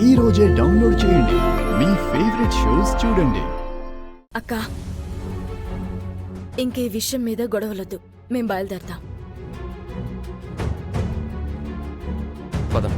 ఈ రోజే డౌన్లోడ్ చేయండి. మీ ఫేవరెట్ షోస్ చూడండి. అక్క, ఇంకే విషయం మీద గొడవలొద్దు. మేం బయలుదేరతాం. పదం.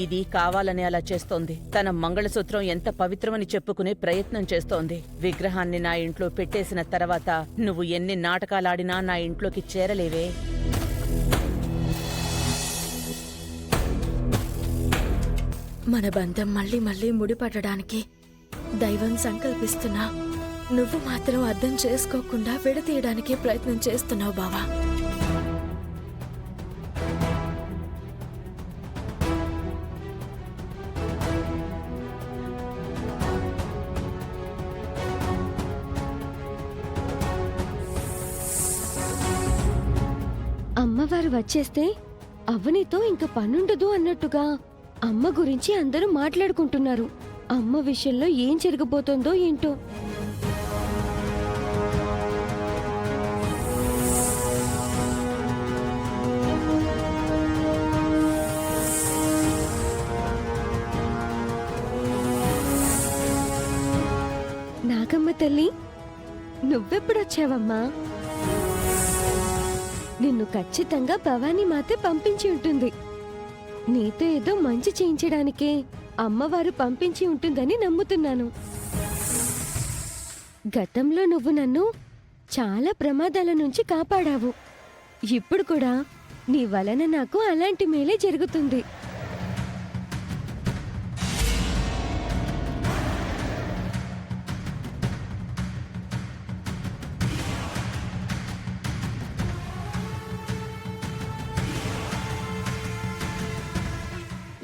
ఇది కావాలని అలా చేస్తోంది. తన మంగళసూత్రం ఎంత పవిత్రమని చెప్పుకునే ప్రయత్నం చేస్తోంది. విగ్రహాన్ని నా ఇంట్లో పెట్టేసిన తర్వాత నువ్వు ఎన్ని నాటకాలాడినా నా ఇంట్లోకి చేరలేవే. మన బంధం మళ్ళీ మళ్ళీ ముడిపడడానికి దైవం సంకల్పిస్తున్నా, నువ్వు మాత్రం అర్థం చేసుకోకుండా విడతీయడానికి ప్రయత్నం చేస్తున్నావు బావా. అమ్మవారు వచ్చేస్తే అవ్వనితో ఇంక పనుండదు అన్నట్టుగా అమ్మ గురించి అందరూ మాట్లాడుకుంటున్నారు. అమ్మ విషయంలో ఏం జరగబోతోందో ఏంటో. నాగమ్మ తల్లి, నువ్వెప్పుడొచ్చావమ్మా? నిన్ను ఖచ్చితంగా భవానీ మాతే పంపించి ఉంటుంది. నీతో ఏదో మంచి చేయించడానికే అమ్మవారు పంపించి ఉంటుందని నమ్ముతున్నాను. గతంలో నువ్వు నన్ను చాలా ప్రమాదాల నుంచి కాపాడావు. ఇప్పుడు కూడా నీ వలన నాకు అలాంటి మేలే జరుగుతుంది.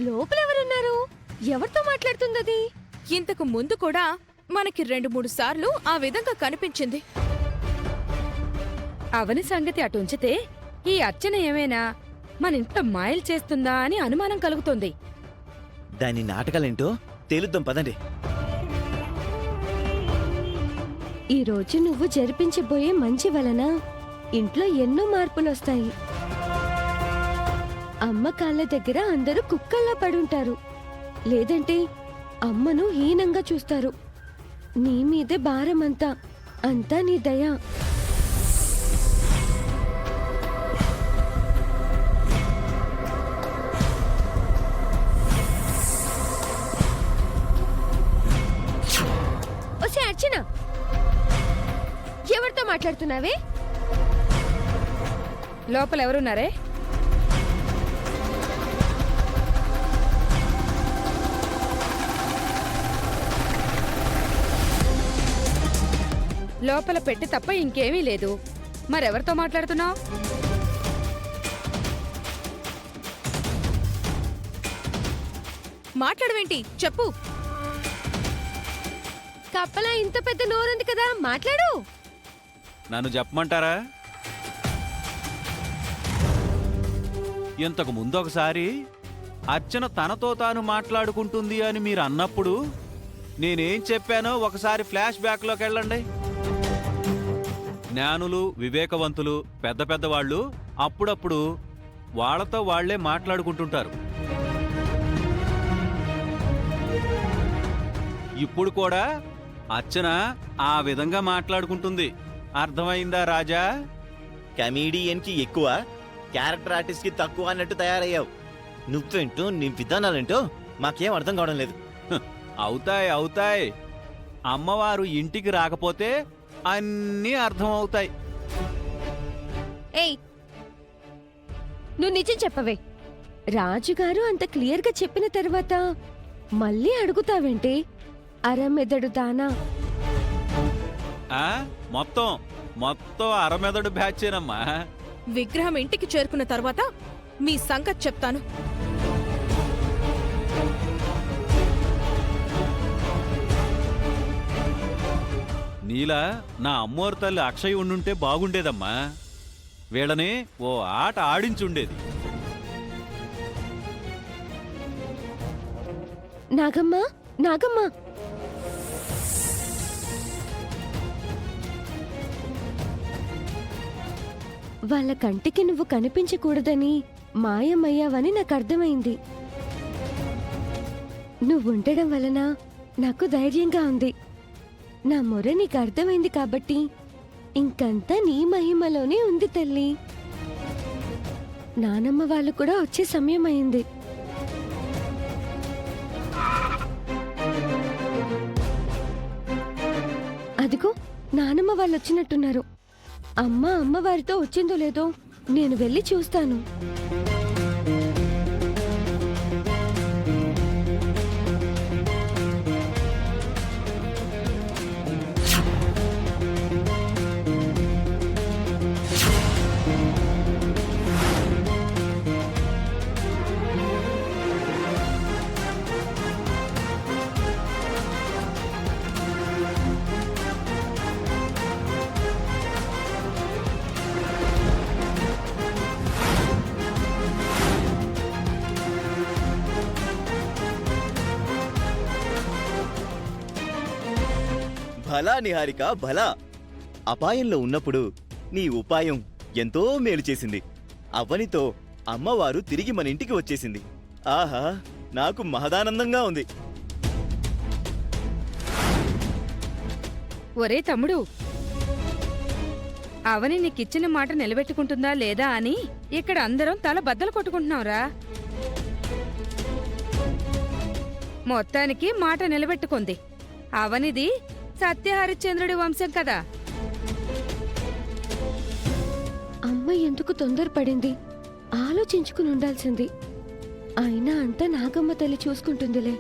లోపలెవరున్నారు? ఎవరితో మాట్లాడుతుందది? ఇంతకు ముందు కూడా మనకి 2-3 సార్లు ఆ విధంగా కనిపించింది. అవని సంగతి అటుంచితే ఈ అర్చన ఏమైనా మన ఇంట్లో మాయలు చేస్తుందా అని అనుమానం కలుగుతోంది. దాని నాటకాలేంటో తేలుద్దాం పదండి. ఈ రోజు నువ్వు జరిపించబోయే మంచి వలన ఇంట్లో ఎన్నో మార్పులొస్తాయి. అమ్మ కాళ్ళ దగ్గర అందరూ కుక్కల్లా పడుంటారు. లేదంటే అమ్మను హీనంగా చూస్తారు. నీ మీదే భారమంతా, అంతా నీ దయ. ఒసే అర్చన, ఎవరితో మాట్లాడుతున్నావే? లోపల ఎవరున్నారే? లోపల పెట్టి తప్ప ఇంకేమీ లేదు. మరెవరితో మాట్లాడుతున్నావు? మాట్లాడవేంటి? చెప్పు. కప్పలా ఇంత పెద్ద నోరుంది కదా, మాట్లాడు. నన్ను చెప్పమంటారా? ఇంతకు ముందు ఒకసారి అర్చన తనతో తాను మాట్లాడుకుంటుంది అని మీరు అన్నప్పుడు నేనేం చెప్పానో ఒకసారి ఫ్లాష్ బ్యాక్లోకి వెళ్ళండి. జ్ఞానులు, వివేకవంతులు, పెద్ద పెద్దవాళ్ళు అప్పుడప్పుడు వాళ్ళతో వాళ్లే మాట్లాడుకుంటుంటారు. ఇప్పుడు కూడా అర్చన ఆ విధంగా మాట్లాడుకుంటుంది. అర్థమైందా రాజా? కమీడియన్ కి ఎక్కువ, క్యారెక్టర్ ఆర్టిస్ట్ కి తక్కువ అన్నట్టు తయారయ్యావు. నువ్వేంటో నీ విధానాలేంటో మాకేం అర్థం కావడం లేదు. అవుతాయి అవుతాయి. అమ్మవారు ఇంటికి రాకపోతే అన్నీ అర్థమవుతాయి. ఏయ్, నువ్వు నిజం చెప్పవే. రాజుగారు అంత క్లియర్గా చెప్పిన తర్వాత మళ్ళీ అడుగుతావేంటి? అరమెదడు దానా? ఆ మొత్తం అరమెదడు బ్యాచేనమ్మా. విగ్రహం ఇంటికి చేరుకున్న తర్వాత మీ సంగతి చెప్తాను. నీలా నా అమ్మోరు తల్లి అక్షయ్ ఉండుంటే బాగుండేదమ్మా. వీళ్ళని ఓ ఆట ఆడించుండేది. నాగమ్మ, నాగమ్మ, వాళ్ళ కంటికి నువ్వు కనిపించకూడదని మాయమయ్యావని నాకు అర్థమైంది. నువ్వుండడం వలన నాకు ధైర్యంగా ఉంది. నా మొర నీకు అర్థమైంది కాబట్టి ఇంకంతా నీ మహిమలోనే ఉంది తల్లి. నానమ్మ వాళ్ళు కూడా వచ్చే సమయం అయింది. అదిగో నానమ్మ వాళ్ళు వచ్చినట్టున్నారు. అమ్మవారితో వచ్చిందో లేదో నేను వెళ్ళి చూస్తాను. భలా నిహారిక భలా. అపాయంలో ఉన్నప్పుడు నీ ఉపాయం ఎంతో మేలు చేసింది. అవనితో అమ్మవారు తిరిగి మన ఇంటికి వచ్చేసింది. ఆహా, నాకు మహదానందంగా ఉంది. ఒరే తమ్ముడు, అవని నీకిచ్చిన మాట నిలబెట్టుకుంటుందా లేదా అని ఇక్కడ అందరం తల బద్దలు కొట్టుకుంటున్నావురా. మొత్తానికి మాట నిలబెట్టుకుంది. అవనిది సత్యహరిశ్చంద్రుడి వంశం కదా. అమ్మ ఎందుకు తొందరపడింది? ఆలోచించుకుని ఉండాల్సింది. అయినా అంతా నాగమ్మ తల్లి చూసుకుంటుందిలే.